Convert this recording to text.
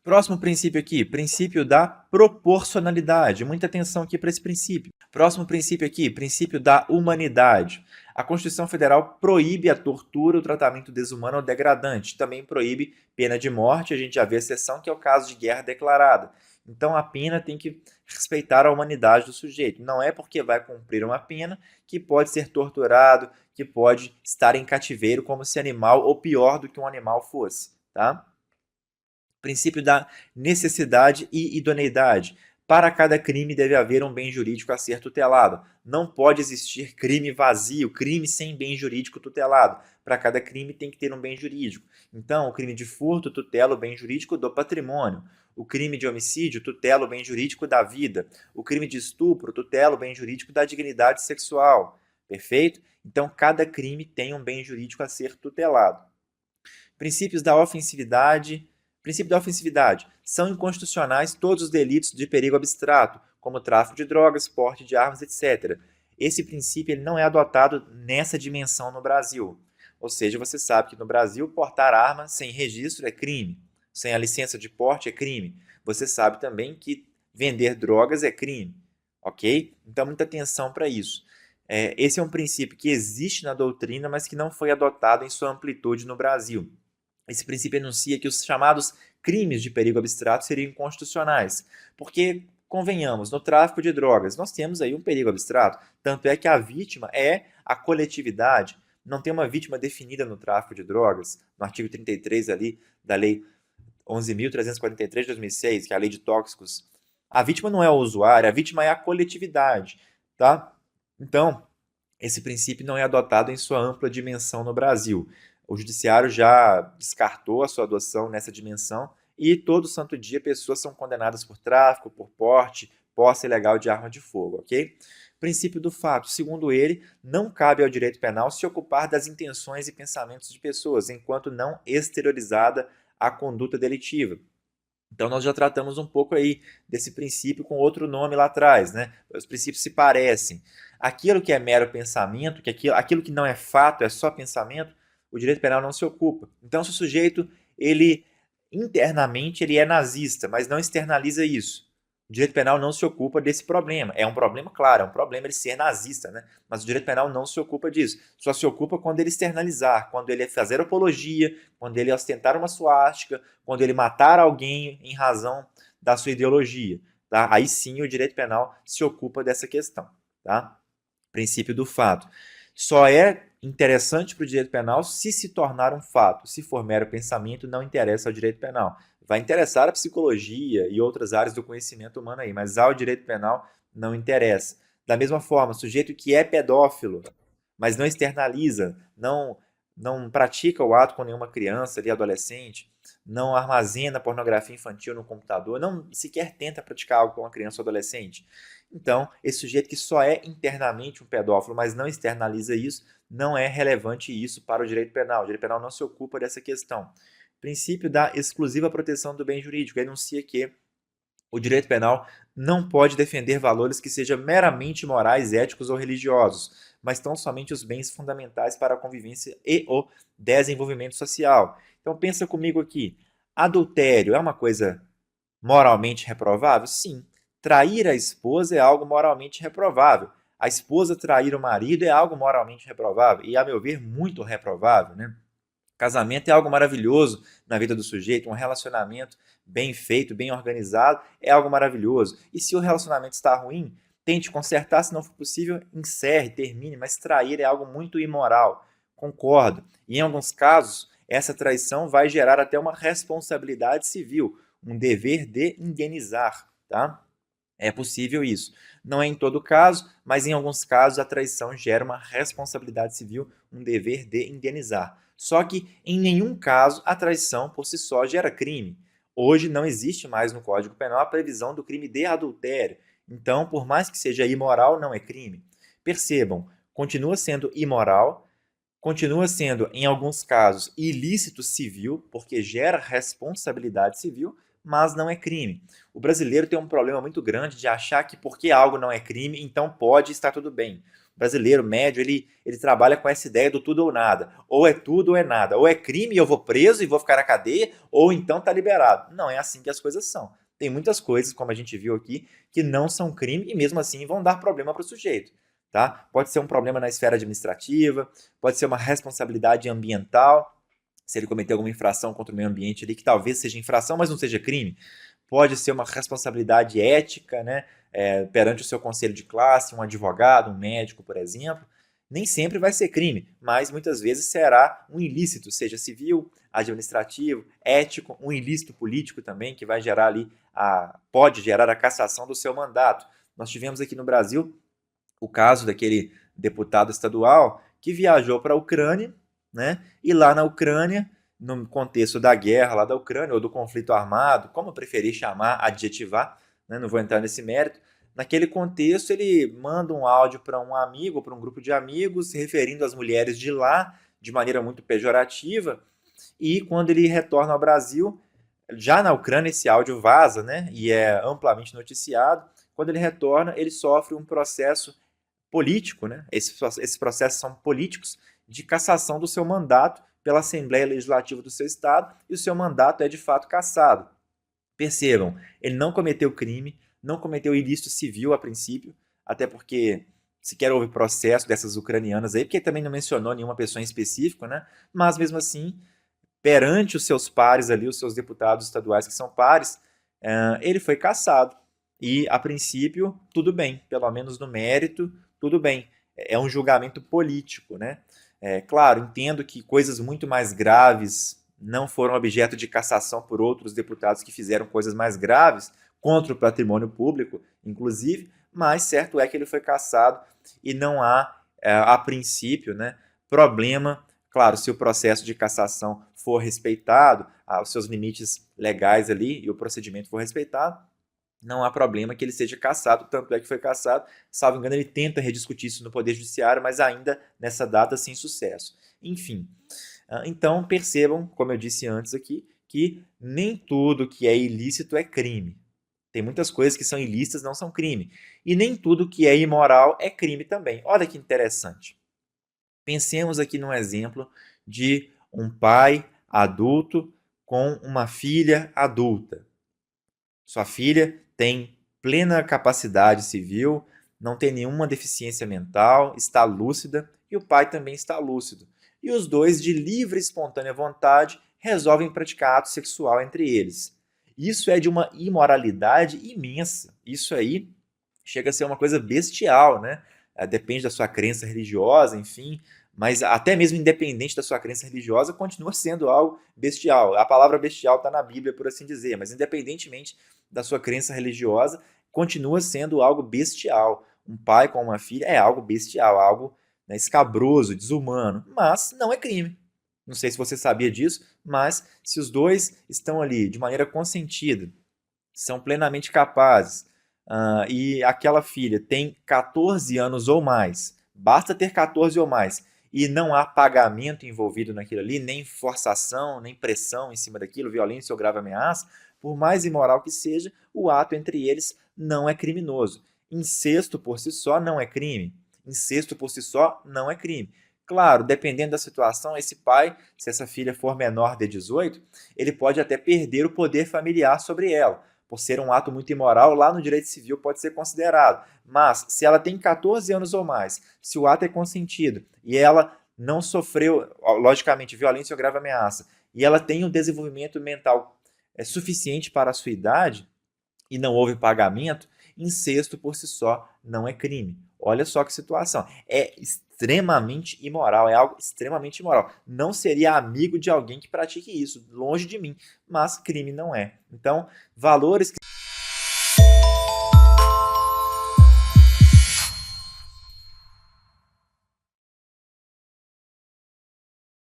Próximo princípio aqui, princípio da proporcionalidade. Muita atenção aqui para esse princípio. Próximo princípio aqui, princípio da humanidade. A Constituição Federal proíbe a tortura, o tratamento desumano ou degradante. Também proíbe pena de morte. A gente já vê a exceção, que é o caso de guerra declarada. Então, a pena tem que respeitar a humanidade do sujeito. Não é porque vai cumprir uma pena que pode ser torturado, que pode estar em cativeiro como se animal ou pior do que um animal fosse, tá? Princípio da necessidade e idoneidade. Para cada crime deve haver um bem jurídico a ser tutelado. Não pode existir crime vazio, crime sem bem jurídico tutelado. Para cada crime tem que ter um bem jurídico. Então, o crime de furto tutela o bem jurídico do patrimônio. O crime de homicídio tutela o bem jurídico da vida. O crime de estupro tutela o bem jurídico da dignidade sexual. Perfeito? Então, cada crime tem um bem jurídico a ser tutelado. Princípios da ofensividade. Princípio da ofensividade. São inconstitucionais todos os delitos de perigo abstrato, como tráfico de drogas, porte de armas, etc. Esse princípio ele não é adotado nessa dimensão no Brasil. Ou seja, você sabe que no Brasil portar arma sem registro é crime, sem a licença de porte é crime. Você sabe também que vender drogas é crime, ok? Então, muita atenção para isso. Esse é um princípio que existe na doutrina, mas que não foi adotado em sua amplitude no Brasil. Esse princípio enuncia que os chamados crimes de perigo abstrato seriam inconstitucionais, porque, convenhamos, no tráfico de drogas nós temos aí um perigo abstrato, tanto é que a vítima é a coletividade, não tem uma vítima definida no tráfico de drogas, no artigo 33 ali da lei 11.343 de 2006, que é a lei de tóxicos. A vítima não é o usuário, a vítima é a coletividade, tá? Então, esse princípio não é adotado em sua ampla dimensão no Brasil. O judiciário já descartou a sua adoção nessa dimensão e todo santo dia pessoas são condenadas por tráfico, por porte, posse ilegal de arma de fogo, ok? Princípio do fato. Segundo ele, não cabe ao direito penal se ocupar das intenções e pensamentos de pessoas, enquanto não exteriorizada a conduta delitiva. Então, nós já tratamos um pouco aí desse princípio com outro nome lá atrás, né? Os princípios se parecem. Aquilo que é mero pensamento, aquilo que não é fato, é só pensamento, o direito penal não se ocupa. Então, se o sujeito, ele internamente, ele é nazista, mas não externaliza isso. O direito penal não se ocupa desse problema. É um problema, claro, é um problema ele ser nazista, né? Mas o direito penal não se ocupa disso. Só se ocupa quando ele externalizar, quando ele fazer apologia, quando ele ostentar uma suástica, quando ele matar alguém em razão da sua ideologia. Tá? Aí sim o direito penal se ocupa dessa questão. Tá? Princípio do fato. Só é interessante para o direito penal se tornar um fato. Se for mero pensamento, não interessa ao direito penal. Vai interessar a psicologia e outras áreas do conhecimento humano aí, mas ao direito penal não interessa. Da mesma forma, sujeito que é pedófilo, mas não externaliza, não pratica o ato com nenhuma criança ali, adolescente, não armazena pornografia infantil no computador, não sequer tenta praticar algo com uma criança ou adolescente. Então, esse sujeito que só é internamente um pedófilo, mas não externaliza isso, não é relevante isso para o direito penal. O direito penal não se ocupa dessa questão. Princípio da exclusiva proteção do bem jurídico enuncia que o direito penal não pode defender valores que sejam meramente morais, éticos ou religiosos, mas tão somente os bens fundamentais para a convivência e o desenvolvimento social. Então pensa comigo aqui, adultério é uma coisa moralmente reprovável? Sim. Trair a esposa é algo moralmente reprovável. A esposa trair o marido é algo moralmente reprovável e, a meu ver, muito reprovável, né? Casamento é algo maravilhoso na vida do sujeito, um relacionamento bem feito, bem organizado, é algo maravilhoso. E se o relacionamento está ruim, tente consertar, se não for possível, encerre, termine, mas trair é algo muito imoral. Concordo. E em alguns casos, essa traição vai gerar até uma responsabilidade civil, um dever de indenizar, tá? É possível isso. Não é em todo caso, mas em alguns casos a traição gera uma responsabilidade civil, um dever de indenizar. Só que em nenhum caso a traição por si só gera crime. Hoje não existe mais no Código Penal a previsão do crime de adultério. Então, por mais que seja imoral, não é crime. Percebam, continua sendo imoral, continua sendo, em alguns casos, ilícito civil, porque gera responsabilidade civil, mas não é crime. O brasileiro tem um problema muito grande de achar que porque algo não é crime, então pode estar tudo bem. brasileiro médio, ele trabalha com essa ideia do tudo ou nada. Ou é tudo ou é nada. Ou é crime e eu vou preso e vou ficar na cadeia, ou então tá liberado. Não é assim que as coisas são. Tem muitas coisas, como a gente viu aqui, que não são crime e mesmo assim vão dar problema para o sujeito. Tá? Pode ser um problema na esfera administrativa, pode ser uma responsabilidade ambiental, se ele cometer alguma infração contra o meio ambiente ali, que talvez seja infração, mas não seja crime. Pode ser uma responsabilidade ética, né, perante o seu conselho de classe, um advogado, um médico, por exemplo. Nem sempre vai ser crime, mas muitas vezes será um ilícito, seja civil, administrativo, ético, um ilícito político também, que vai gerar ali, pode gerar a cassação do seu mandato. Nós tivemos aqui no Brasil o caso daquele deputado estadual que viajou para a Ucrânia, né? E lá na Ucrânia, no contexto da guerra lá da Ucrânia, ou do conflito armado, como eu preferir chamar, adjetivar, né? Não vou entrar nesse mérito. Naquele contexto, ele manda um áudio para um amigo, para um grupo de amigos, se referindo às mulheres de lá, de maneira muito pejorativa, e quando ele retorna ao Brasil, já na Ucrânia esse áudio vaza, né? E é amplamente noticiado. Quando ele retorna, ele sofre um processo político, né? Esses processos são políticos, de cassação do seu mandato pela Assembleia Legislativa do seu estado, e o seu mandato é de fato cassado. Percebam, ele não cometeu crime, não cometeu ilícito civil a princípio, até porque sequer houve processo dessas ucranianas aí, porque também não mencionou nenhuma pessoa em específico, né? Mas mesmo assim, perante os seus pares ali, os seus deputados estaduais que são pares, ele foi cassado. E, a princípio, tudo bem, pelo menos no mérito, tudo bem. É um julgamento político, né? Claro, entendo que coisas muito mais graves não foram objeto de cassação por outros deputados que fizeram coisas mais graves, contra o patrimônio público, inclusive, mas certo é que ele foi cassado e não há, a princípio, né, problema. Claro, se o processo de cassação for respeitado, os seus limites legais ali e o procedimento for respeitado, não há problema que ele seja cassado, tanto é que foi cassado. Salvo engano, ele tenta rediscutir isso no Poder Judiciário, mas ainda nessa data sem sucesso. Enfim, então percebam, como eu disse antes aqui, que nem tudo que é ilícito é crime. Tem muitas coisas que são ilícitas, não são crime. E nem tudo que é imoral é crime também. Olha que interessante. Pensemos aqui num exemplo de um pai adulto com uma filha adulta. Sua filha tem plena capacidade civil, não tem nenhuma deficiência mental, está lúcida e o pai também está lúcido. E os dois, de livre e espontânea vontade, resolvem praticar ato sexual entre eles. Isso é de uma imoralidade imensa. Isso aí chega a ser uma coisa bestial, né? Depende da sua crença religiosa, enfim, mas até mesmo independente da sua crença religiosa, continua sendo algo bestial. A palavra bestial está na Bíblia, por assim dizer, mas independentemente da sua crença religiosa, continua sendo algo bestial. Um pai com uma filha é algo bestial, algo, né, escabroso, desumano, mas não é crime. Não sei se você sabia disso, mas se os dois estão ali de maneira consentida, são plenamente capazes, e aquela filha tem 14 anos ou mais, basta ter 14 ou mais, e não há pagamento envolvido naquilo ali, nem forçação, nem pressão em cima daquilo, violência ou grave ameaça, por mais imoral que seja, o ato entre eles não é criminoso. Incesto por si só não é crime. Incesto por si só não é crime. Claro, dependendo da situação, esse pai, se essa filha for menor de 18, ele pode até perder o poder familiar sobre ela. Por ser um ato muito imoral, lá no direito civil pode ser considerado. Mas, se ela tem 14 anos ou mais, se o ato é consentido e ela não sofreu, logicamente, violência ou grave ameaça, e ela tem um desenvolvimento mental suficiente para a sua idade e não houve pagamento, incesto por si só não é crime. Olha só que situação. É extremamente imoral, é algo extremamente imoral. Não seria amigo de alguém que pratique isso, longe de mim, mas crime não é. Então, valores que